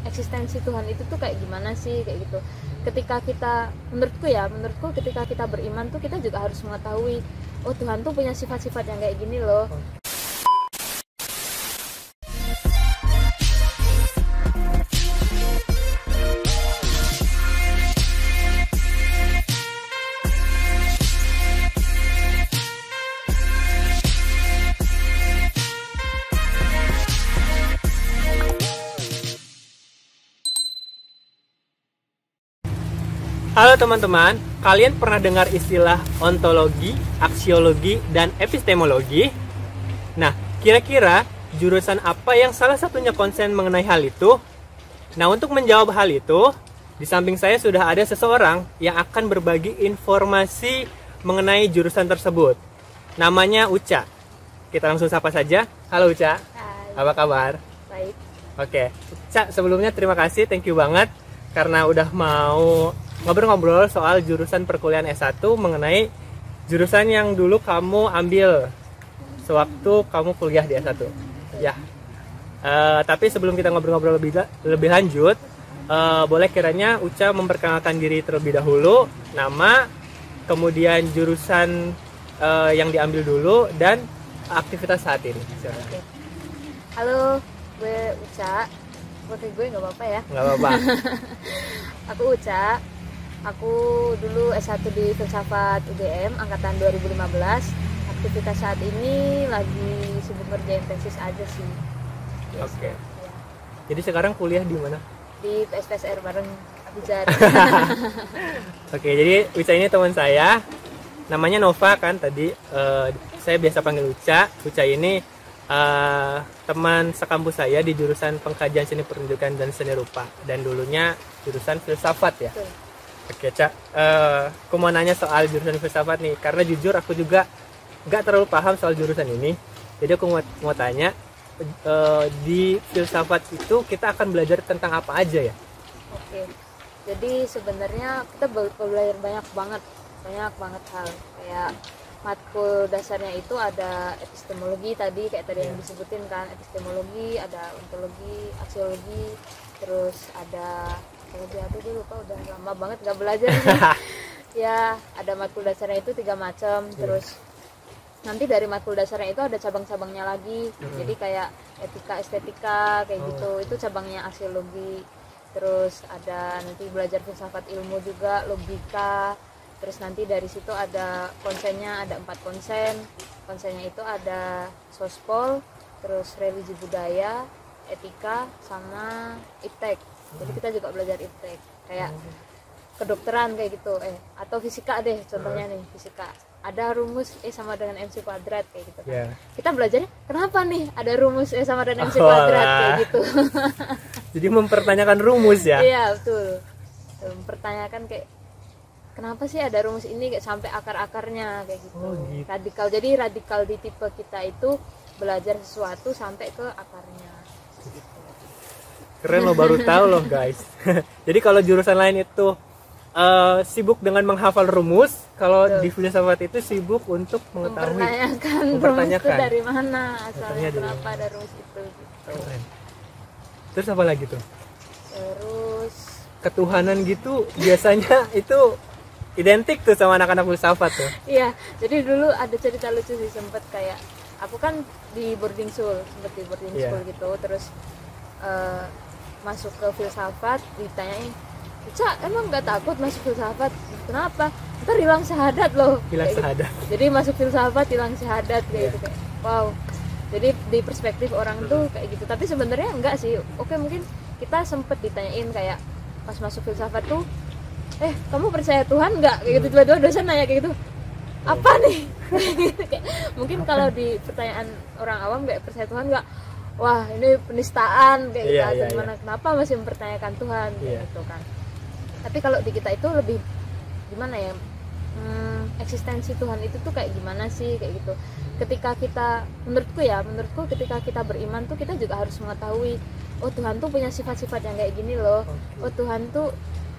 eksistensi Tuhan itu tuh kayak gimana sih, kayak gitu. Ketika kita, menurutku ketika kita beriman tuh kita juga harus mengetahui, oh Tuhan tuh punya sifat-sifat yang kayak gini loh. Halo teman-teman, kalian pernah dengar istilah ontologi, aksiologi, dan epistemologi? Nah, kira-kira jurusan apa yang salah satunya konsen mengenai hal itu? Nah, untuk menjawab hal itu, di samping saya sudah ada seseorang yang akan berbagi informasi mengenai jurusan tersebut. Namanya Uca. Kita langsung sapa saja. Halo Uca. Hai. Apa kabar? Baik. Oke, Uca, sebelumnya terima kasih, thank you banget karena udah mau ngobrol-ngobrol soal jurusan perkuliahan S1 mengenai jurusan yang dulu kamu ambil sewaktu kamu kuliah di S1. Ya. Tapi sebelum kita ngobrol-ngobrol lebih lanjut, boleh kiranya Uca memperkenalkan diri terlebih dahulu, nama, kemudian jurusan yang diambil dulu, dan aktivitas saat ini. Oke. Halo, gue Uca. Pakai gue nggak apa-apa ya? Nggak apa-apa. Aku Uca. Aku dulu S1 di Filsafat UGM angkatan 2015. Aktivitas saat ini lagi sibuk ngerjain tesis aja sih. Yes, Oke. ya. Jadi sekarang kuliah di mana? Di PSPSR bareng Abizar. Oke, jadi Uca ini teman saya. Namanya Nova kan tadi. Saya biasa panggil Uca. Uca ini teman sekampus saya di jurusan Pengkajian Seni Pertunjukan dan Seni Rupa. Dan dulunya jurusan Filsafat ya. Betul. Oke, Cak. Aku mau nanya soal jurusan filsafat nih, karena jujur aku juga nggak terlalu paham soal jurusan ini. Jadi aku mau tanya, di filsafat itu kita akan belajar tentang apa aja ya? Oke. Jadi sebenarnya kita belajar banyak banget hal. Kayak matkul dasarnya itu ada epistemologi tadi, kayak tadi yang disebutin kan, epistemologi, ada ontologi, aksiologi, terus ada aku lupa, udah lama banget nggak belajar sih. Ya, ada matkul dasarnya itu 3 macam. Terus nanti dari matkul dasarnya itu ada cabang-cabangnya lagi. Jadi kayak etika, estetika kayak gitu, itu cabangnya aksiologi. Terus ada nanti belajar filsafat ilmu juga, logika. Terus nanti dari situ ada konsennya, ada 4 konsen. Konsennya itu ada sospol, terus religi budaya, etika, sama iptek. Jadi kita juga belajar iptek, kayak kedokteran kayak gitu, atau fisika deh contohnya nih, fisika ada rumus E sama dengan MC kuadrat kayak gitu kan. Kita belajarnya kenapa nih ada rumus E sama dengan MC kuadrat kayak gitu. Jadi mempertanyakan rumus ya? Iya betul, mempertanyakan kayak kenapa sih ada rumus ini, kayak sampai akar-akarnya kayak gitu. Gitu. Radikal, jadi radikal di tipe kita itu belajar sesuatu sampai ke akarnya. Keren lo, baru tahu loh guys. Jadi kalau jurusan lain itu sibuk dengan menghafal rumus, kalau di filsafat itu sibuk untuk mengetahui, mempertanyakan rumus itu dari mana asalnya, kenapa ada rumus itu gitu. Keren. Terus apa lagi tuh? Terus ketuhanan gitu biasanya itu identik tuh sama anak-anak filsafat tuh. Iya, jadi dulu ada cerita lucu sih, sempet kayak aku kan di boarding school, school gitu, terus masuk ke filsafat, ditanyain, Cak, emang nggak takut masuk filsafat? Kenapa? Ntar hilang syahadat loh. Hilang syahadat. Gitu. Jadi masuk filsafat hilang syahadat kayak gitu, kayak wow. Jadi di perspektif orang tuh kayak gitu. Tapi sebenarnya enggak sih. Oke, mungkin kita sempet ditanyain kayak pas masuk filsafat tuh, kamu percaya Tuhan nggak? Kayak gitu, tiba-tiba dosen nanya kayak gitu. Apa nih? Kayak, mungkin kalau di pertanyaan orang awam kayak percaya Tuhan nggak? Wah, ini penistaan kayak gitu. Kenapa masih mempertanyakan Tuhan kayak gitu kan? Tapi kalau di kita itu lebih gimana ya? Eksistensi Tuhan itu tuh kayak gimana sih kayak gitu. Ketika kita, menurutku ketika kita beriman tuh kita juga harus mengetahui, oh Tuhan tuh punya sifat-sifat yang kayak gini loh. Oh Tuhan tuh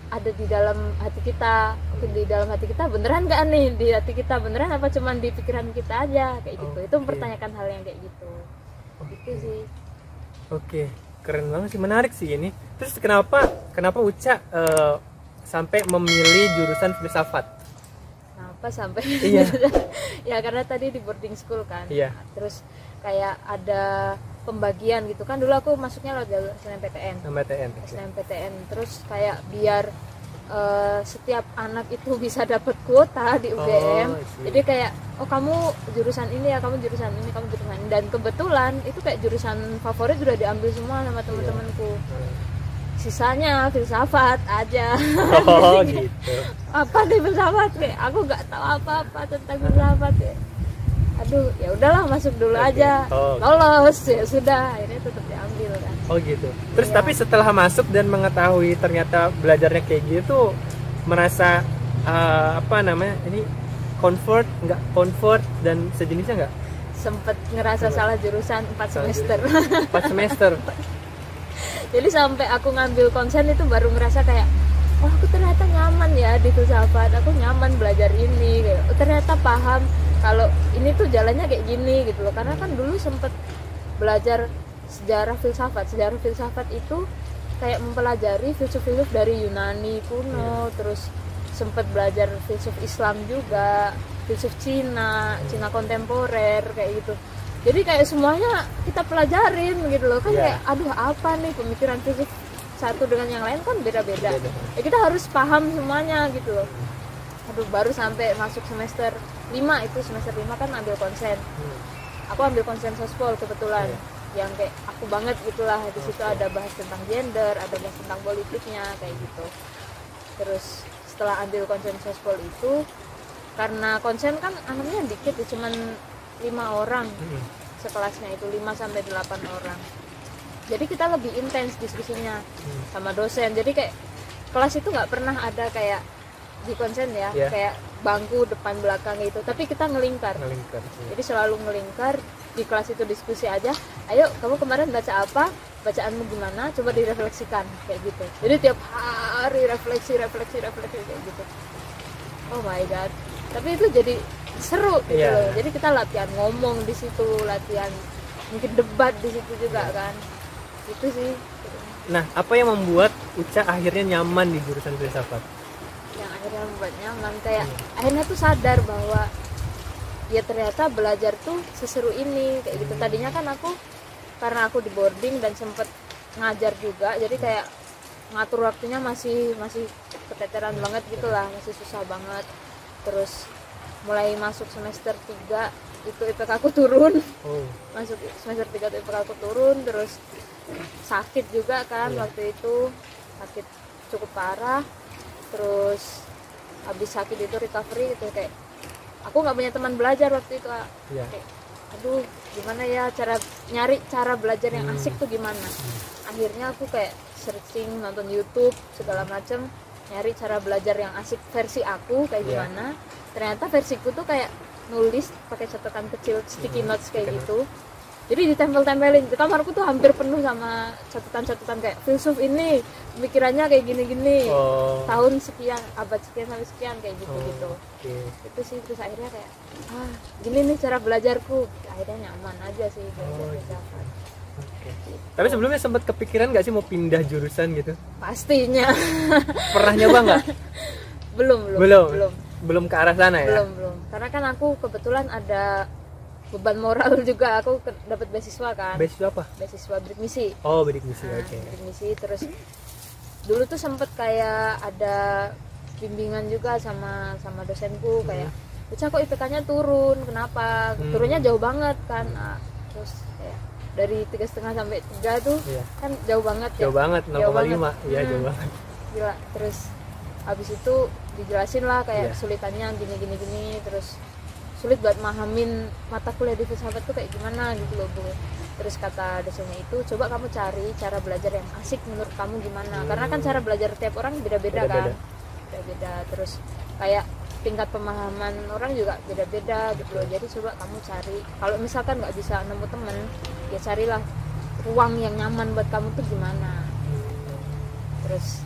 ada di dalam hati kita. Di dalam hati kita beneran nggak nih? Di hati kita beneran apa cuman di pikiran kita aja kayak gitu. Itu mempertanyakan hal yang kayak gitu. Gitu sih. Oke, keren banget sih, menarik sih ini. Terus kenapa Uca sampai memilih jurusan filsafat? Kenapa sampai Iya. ya karena tadi di boarding school kan. Iya. Terus kayak ada pembagian gitu kan, dulu aku masuknya lewat jalur SNMPTN. MPTN. SNMPTN terus kayak biar setiap anak itu bisa dapat kuota di UGM. Oh, I see. Jadi kayak kamu jurusan ini ya, kamu jurusan ini, kamu jurusan ini. Dan kebetulan itu kayak jurusan favorit udah diambil semua sama teman-temanku. Sisanya filsafat aja. Oh gitu. Apa nih filsafat kayak aku nggak tahu apa-apa tentang filsafat ya. Aduh, ya udahlah masuk dulu Oke. aja. Oh. Lolos ya sudah, akhirnya tetap diambil kan. Oh gitu. Terus Iya. tapi setelah masuk dan mengetahui ternyata belajarnya kayak gitu, merasa apa namanya ini nggak comfort dan sejenisnya nggak? Sempet ngerasa salah jurusan 4 semester. 4 semester. Jadi sampai aku ngambil konsen itu baru ngerasa kayak aku ternyata nyaman ya di filsafat, aku nyaman belajar ini kayak, ternyata paham kalau ini tuh jalannya kayak gini gitu loh. Karena kan dulu sempet belajar sejarah filsafat itu kayak mempelajari filsuf-filsuf dari Yunani kuno, terus sempet belajar filsuf Islam juga, filsuf Cina kontemporer kayak gitu. Jadi kayak semuanya kita pelajarin gitu loh kan. Iya. Kayak aduh apa nih pemikiran filsuf satu dengan yang lain kan beda-beda. Beda. Ya kita harus paham semuanya gitu loh. Aduh baru sampai masuk semester 5 itu semester 5 kan ambil konsen. Aku ambil konsen sospol kebetulan. Yang kayak aku banget gitulah, di situ ada bahas tentang gender, ada bahas tentang politiknya kayak gitu. Terus setelah ambil konsen sospol itu, karena konsen kan anaknya dikit ya, cuman 5 orang sekelasnya itu 5 sampai 8 orang. Jadi kita lebih intens diskusinya sama dosen. Jadi kayak kelas itu nggak pernah ada kayak di konsen ya, Iya. kayak bangku depan belakang gitu. Tapi kita ngelingkar. Jadi selalu ngelingkar, di kelas itu diskusi aja. Ayo kamu kemarin baca apa? Bacaanmu gimana? Coba direfleksikan kayak gitu. Jadi tiap hari refleksi kayak gitu. Oh my god. Tapi itu jadi seru gitu Iya. loh. Jadi kita latihan ngomong di situ, latihan mungkin debat di situ juga kan. Itu sih Nah, apa yang membuat Uca akhirnya nyaman di jurusan filsafat? yang akhirnya membuat nyaman. Kayak akhirnya tuh sadar bahwa ya ternyata belajar tuh seseru ini kayak gitu. Tadinya kan aku karena aku di boarding dan sempet ngajar juga, jadi kayak ngatur waktunya masih keteteran banget gitulah, masih susah banget. Terus mulai masuk semester 3 itu IPK aku turun. Masuk semester 3 tuh IPK aku turun, terus sakit juga kan. Waktu itu sakit cukup parah. Terus habis sakit itu recovery itu kayak aku nggak punya teman belajar waktu itu. Kayak, aduh gimana ya nyari cara belajar yang asik tuh gimana. Akhirnya aku kayak searching, nonton YouTube segala macem, nyari cara belajar yang asik versi aku kayak gimana. Ternyata versiku tuh kayak nulis pakai catatan kecil, sticky notes kayak gitu. Jadi ditempel-tempelin. Di kamarku tuh hampir penuh sama catatan-catatan kayak filsuf ini pemikirannya kayak gini-gini. Tahun sekian, abad sekian sampai sekian kayak gitu-gitu. Itu sih, terus akhirnya kayak gini nih cara belajarku. Akhirnya nyaman aja sih belajar filsafat. Tapi sebelumnya sempat kepikiran nggak sih mau pindah jurusan gitu? Pastinya. Pernah nyoba nggak? Belum ke arah sana ya? Belum. Karena kan aku kebetulan ada beban moral juga, aku dapat beasiswa kan. Beasiswa apa? Beasiswa bidik misi. Oh, bidik misi. Oke. Bidik misi. Terus dulu tuh sempet kayak ada bimbingan juga sama dosenku kayak, "Uca kok IPK-nya turun? Kenapa?" Turunnya jauh banget kan. Terus kayak dari 3,5 sampai 3 tuh kan jauh banget ya. Jauh banget, 0,5. Iya, jauh banget. Gila. Terus habis itu dijelasin lah kayak kesulitannya gini, terus sulit buat mahamin mata kuliah di filsafat tuh kayak gimana gitu loh Bu. Terus kata dosennya itu, coba kamu cari cara belajar yang asik menurut kamu gimana. Karena kan cara belajar tiap orang beda-beda kan. Beda-beda. Terus kayak tingkat pemahaman orang juga beda-beda gitu loh. Jadi coba kamu cari, kalau misalkan nggak bisa nemu temen, ya carilah ruang yang nyaman buat kamu tuh gimana. Terus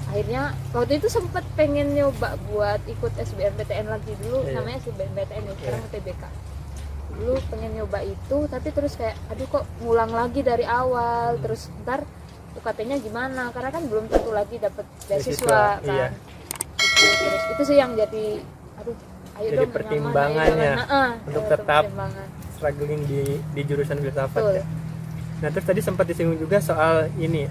akhirnya waktu itu sempet pengen nyoba buat ikut SBMPTN lagi dulu, namanya SBMPTN ya, sekarang UTBK. Dulu pengen nyoba itu, tapi terus kayak aduh kok ngulang lagi dari awal, terus ntar UKT-nya gimana, karena kan belum tentu lagi dapat Beasiswa, beasiswa kan. iya. Terus itu sih yang jadi aduh ayo Jadi dong pertimbangannya untuk tetap pertimbangan. struggling di jurusan filsafat Betul. ya. Nah terus tadi sempat disinggung juga soal ini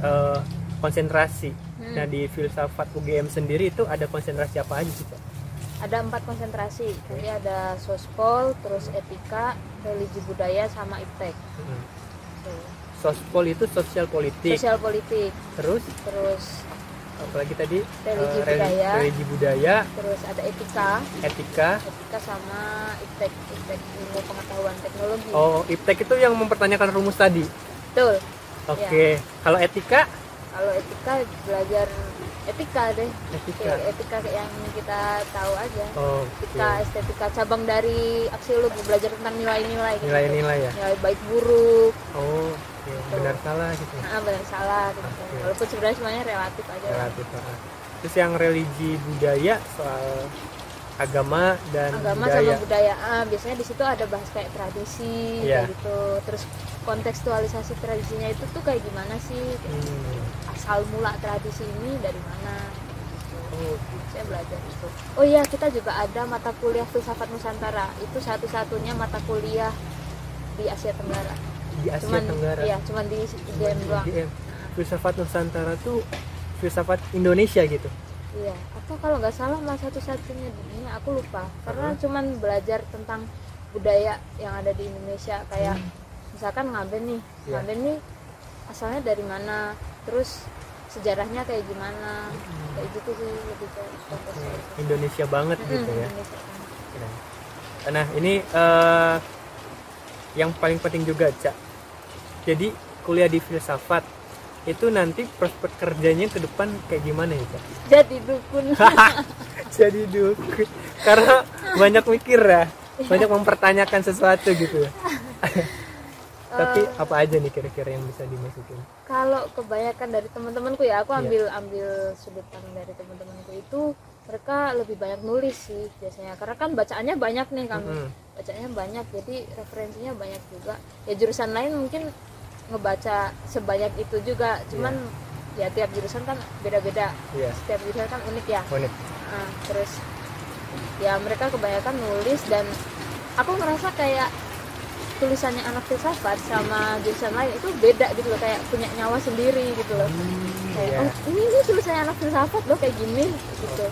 konsentrasi. Nah di filsafat UGM sendiri itu ada konsentrasi apa aja sih Cak? Ada 4 konsentrasi, jadi ada sospol, terus etika, religi budaya, sama iptek. Tuh. Sospol itu sosial politik. Sosial politik, Terus terus apalagi tadi religi budaya, religi budaya, terus ada etika etika. sama iptek ilmu pengetahuan teknologi. Oh, iptek itu yang mempertanyakan rumus tadi. Betul. Oke. Kalau etika? Kalau etika belajar etika deh. Etika. Kayak etika kayak yang kita tahu aja. Oh, Etika, estetika, cabang dari aksiologi, belajar tentang nilai-nilai gitu. nilai-nilai ya. Nilai baik buruk, Oh, oke. Benar salah gitu. benar salah gitu. Oke. Walaupun sebenarnya semuanya relatif aja. Relatif. Terus yang religi budaya soal agama dan Agama budaya. sama budaya. Biasanya di situ ada bahas kayak tradisi Iya. kayak gitu. Terus kontekstualisasi tradisinya itu tuh kayak gimana sih? Asal mula tradisi ini dari mana? Oh, Saya belajar itu. Oh iya, kita juga ada mata kuliah filsafat Nusantara. Itu satu-satunya mata kuliah di Asia Tenggara. di Asia Tenggara. Iya, cuman di UGM doang. UGM. Filsafat Nusantara tuh filsafat Indonesia gitu. Iya, atau kalau nggak salah malah satu-satunya di dunia, aku lupa. Karena cuman belajar tentang budaya yang ada di Indonesia, kayak misalkan Ngaben nih. Iya. Ngaben nih asalnya dari mana? Terus sejarahnya kayak gimana? Kayak gitu sih lebih ke konteks itu. Indonesia banget gitu ya. Indonesia. Nah ini yang paling penting juga Cak. Jadi kuliah di filsafat itu nanti prospek kerjanya ke depan kayak gimana ya Cak? Jadi dukun. Jadi dukun. Karena banyak mikir ya, banyak mempertanyakan sesuatu gitu ya. Tapi apa aja nih kira-kira yang bisa dimasukin? Kalau kebanyakan dari teman-temanku ya, aku ambil sudut pandang dari teman-temanku itu, mereka lebih banyak nulis sih biasanya, karena kan bacaannya banyak nih kami. Bacaannya banyak, jadi referensinya banyak juga. Ya jurusan lain mungkin ngebaca sebanyak itu juga, cuman ya tiap jurusan kan beda-beda. Setiap jurusan kan unik ya. Unik. Terus ya mereka kebanyakan nulis, dan aku ngerasa kayak tulisannya anak filsafat sama jurusan lain itu beda gitu loh, kayak punya nyawa sendiri gitu loh. Kayak ini tulisannya anak filsafat loh kayak gini gitu.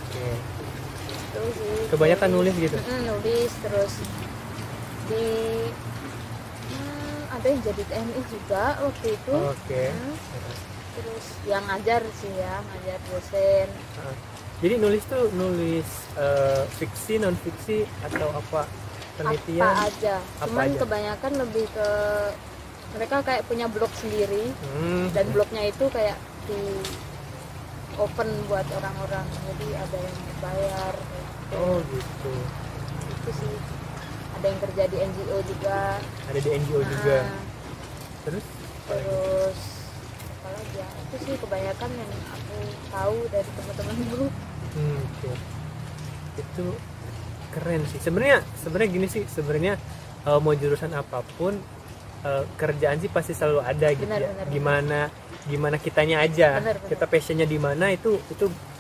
Terus sih Kebanyakan nulis gitu. nulis, terus di ada yang jadi TNI juga waktu itu. Terus yang ngajar sih ya, ngajar dosen. Jadi nulis tuh nulis fiksi, non fiksi atau apa? Penelitian Apa aja, cuman aja? kebanyakan lebih ke mereka kayak punya blog sendiri, dan blognya itu kayak di open buat orang-orang, jadi ada yang bayar gitu. Oh gitu. Itu sih, ada yang kerja di NGO juga. Ada di NGO juga. Terus apa lagi ya, itu sih kebanyakan yang aku tahu dari teman-temanku. Oke. Itu keren sih. Sebenarnya gini sih, sebenarnya mau jurusan apapun kerjaan sih pasti selalu ada gitu. Benar. Gimana kitanya aja. Benar. Kita passionnya di mana itu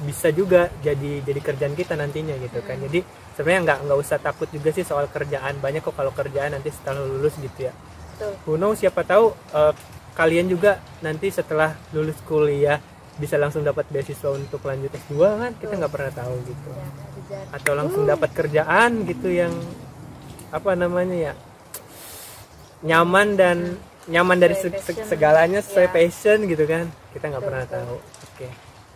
bisa juga jadi kerjaan kita nantinya gitu kan. Jadi sebenarnya nggak usah takut juga sih soal kerjaan. Banyak kok kalau kerjaan nanti setelah lulus gitu ya. Betul. Who knows, siapa tahu kalian juga nanti setelah lulus kuliah bisa langsung dapat beasiswa untuk lanjut S2 kan, kita nggak pernah tahu gitu. Atau langsung dapat kerjaan gitu yang apa namanya ya, nyaman dari segalanya sesuai passion gitu kan, kita nggak pernah tahu. Oke,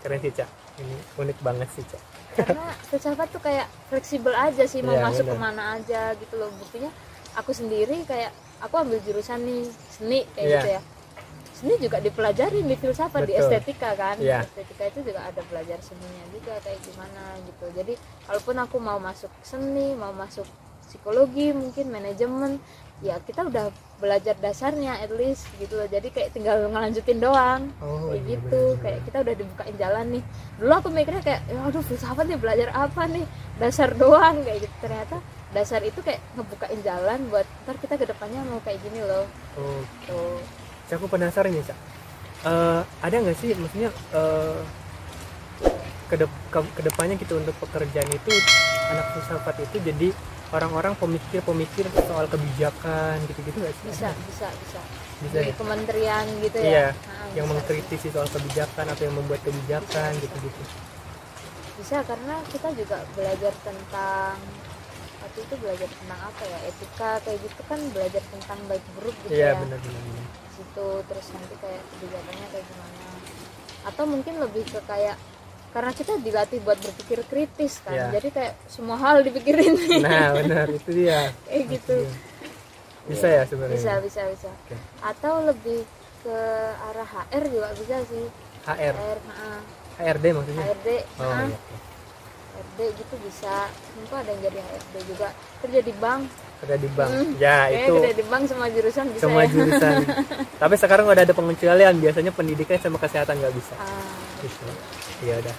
keren sih Cak, ini unik banget sih Cak. Karena filsafat tuh kayak fleksibel aja sih, mau masuk kemana aja gitu loh. Buktinya aku sendiri kayak aku ambil jurusan nih seni kayak gitu ya, seni juga dipelajarin di filsafat. Betul. Di estetika kan. Estetika itu juga ada belajar seninya juga kayak gimana gitu. Jadi kalaupun aku mau masuk seni, mau masuk psikologi, mungkin manajemen, ya kita udah belajar dasarnya at least gitu loh. Jadi kayak tinggal ngelanjutin doang. Kayak gitu, kayak kita udah dibukain jalan nih. Dulu aku mikirnya kayak aduh filsafat nih belajar apa nih, dasar doang kayak gitu. Ternyata dasar itu kayak ngebukain jalan buat ntar kita kedepannya mau kayak gini loh. Cak, aku penasaran ya Cak, ada nggak sih maksudnya kedepannya gitu untuk pekerjaan itu anak filsafat itu jadi orang-orang pemikir soal kebijakan gitu-gitu nggak sih? Bisa Bisa di ya? kementerian gitu Iya, ya. Nah, yang bisa mengkritisi soal kebijakan atau yang membuat kebijakan Bisa. gitu-gitu. bisa karena kita juga belajar tentang waktu itu belajar tentang apa ya, etika kayak gitu kan, belajar tentang baik buruk gitu Iya, ya benar-benar. di situ. Terus nanti kayak kebijakannya kayak gimana, atau mungkin lebih ke kayak karena kita dilatih buat berpikir kritis kan, Iya. jadi kayak semua hal dipikirin. Nah, benar itu dia. Kayak gitu. Bisa ya sebenarnya. Bisa Oke. atau lebih ke arah HR juga bisa sih. HR, HRD maksudnya. HRD, Oh, iya. HRD gitu bisa. Tentu ada yang jadi HRD juga, kerja di bank. Kerja di bank. Ya, Kayaknya itu kerja di bank semua jurusan bisa semua ya. jurusan. Tapi sekarang udah ada pengecualian, biasanya pendidikan sama kesehatan nggak bisa. Gitu. Ya udah.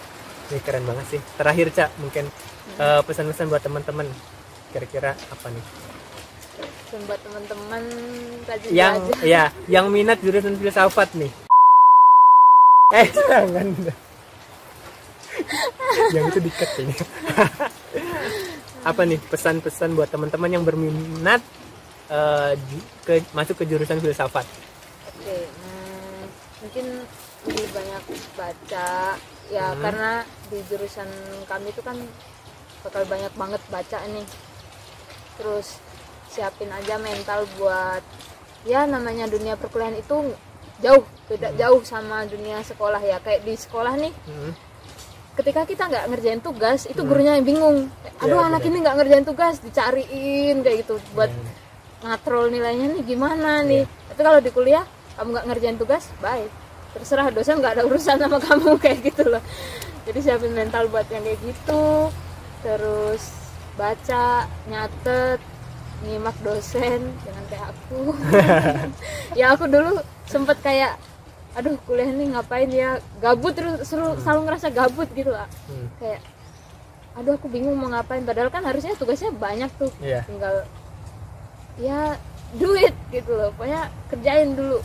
Ini keren banget sih. Terakhir, Cak, mungkin pesan-pesan buat teman-teman. Kira-kira apa nih? Dan buat teman-teman rajin Yang belajar. ya, yang minat jurusan filsafat nih. Jangan. Yang itu dikat ini. Apa nih pesan-pesan buat teman-teman yang berminat masuk ke jurusan filsafat? Oke, mungkin lebih banyak baca ya, karena di jurusan kami itu kan bakal banyak banget baca nih. Terus siapin aja mental buat ya, namanya dunia perkuliahan itu beda jauh sama dunia sekolah ya. Kayak di sekolah nih, ketika kita nggak ngerjain tugas itu gurunya yang bingung, aduh Ya, anak benar. ini nggak ngerjain tugas, dicariin kayak gitu buat ngatrol nilainya nih gimana nih. Tapi kalau di kuliah kamu nggak ngerjain tugas, bye, terserah dosen, nggak ada urusan sama kamu kayak gitu loh. Jadi siapin mental buat yang kayak gitu. Terus baca, nyatet, nyimak dosen, jangan kayak aku. Ya aku dulu sempet kayak aduh kuliah nih ngapain ya, gabut terus, selalu ngerasa gabut gitu lah. Kayak aduh aku bingung mau ngapain, padahal kan harusnya tugasnya banyak tuh. Iya. Tinggal ya duit gitu loh, pokoknya kerjain dulu.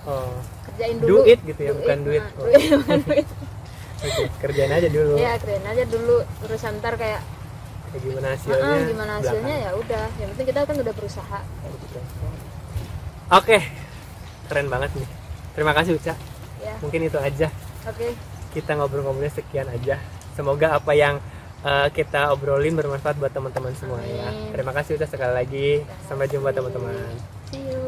Oh. Kerjain dulu. Do it gitu ya, bukan duit. Nah, Oh. duit, bukan duit. Oke, kerjain aja dulu. Ya kerjain aja dulu, urusan ntar kayak Kayak gimana hasilnya? gimana hasilnya ya udah, yang penting kita kan udah berusaha kayak gitu. Oke, keren banget nih. Terima kasih Uca. Ya, Mungkin itu aja. oke. Kita ngobrol-ngobrolnya sekian aja. Semoga apa yang kita obrolin bermanfaat buat teman-teman semua ya. Amin. Terima kasih Uca sekali lagi. Sampai jumpa teman-teman. See you.